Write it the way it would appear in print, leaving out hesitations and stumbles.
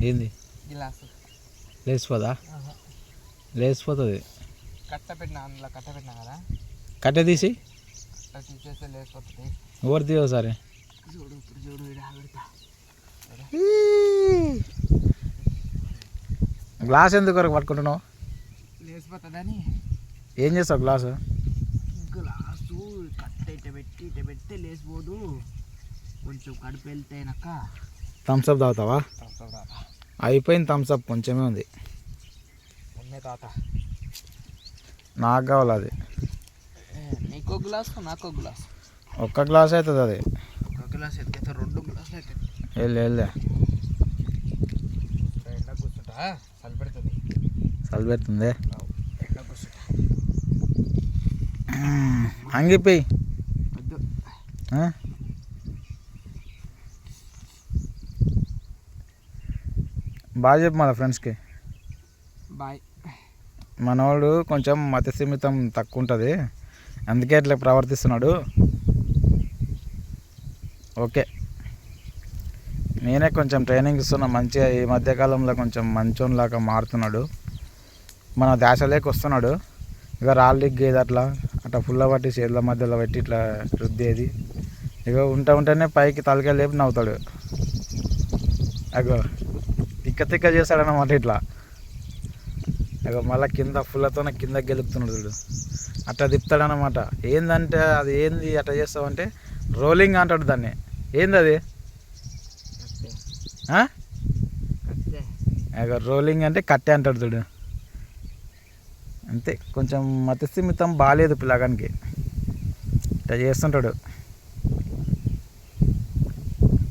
ఏంది లేచిపోదా? లేచిపోతుంది. కట్టె తీసి ఎవరు తీయవు సరే. గ్లాస్ ఎందుకు వరకు పట్టుకుంటున్నావు? లేచిపోతుందని. ఏం చేస్తావు గ్లాసు? గ్లాసు కట్ట ఇట పెడితే లేచిపోదు. కొంచెం కడుపు వెళ్తేనాక థమ్స్అప్ తాగుతావా? అయిపోయింది థమ్స్అప్, కొంచెమే ఉంది. తాత నాకు కావాలి అది. నీకో గ్లాస్ నాకో గ్లాస్. ఒక్క గ్లాస్ అవుతుంది అది. ఒక గ్లాస్ ఎత్తుకైతే 2 గ్లాసులు అవుతుంది. వెళ్ళే ఎండ కూర్చుంటా చలి పెడుతుంది. చలి పెడుతుంది. ఎండ కూర్చుంటా అంగిపోయి వద్దు. బాగా చెప్పు మన ఫ్రెండ్స్కి. బాయ్. మనవాడు కొంచెం మతి స్థిమితం తక్కువ ఉంటుంది, అందుకే ఇట్లా ప్రవర్తిస్తున్నాడు. ఓకే, నేనే కొంచెం ట్రైనింగ్ ఇస్తున్నా మంచిగా. ఈ మధ్యకాలంలో కొంచెం మంచోనిలాగా మారుతున్నాడు, మన దేశలేకి వస్తున్నాడు. ఇక రాళ్ళు గేది అట్లా ఫుల్ల పట్టి చేతుల మధ్యలో పెట్టి ఇట్లా రుద్దేది. ఇక ఉంటేనే పైకి తలకాయ లేపి నవ్వుతాడు. అగో తిక్క చేస్తాడన్నమాట ఇట్లా. అగో మళ్ళీ కింద ఫుల్లతోనే కింద గెలుపుతున్నాడు చూడు, అట్లా తిప్పుతాడనమాట. ఏందంటే అది ఏంది అట్లా చేస్తావంటే రోలింగ్ అంటాడు దాన్ని. ఏంది అది? అగో రోలింగ్ అంటే కట్టె అంటాడు చూడు. అంతే, కొంచెం మతిస్థిమితం బాగాలేదు పిల్లగానికి, ఇట్లా చేస్తుంటాడు.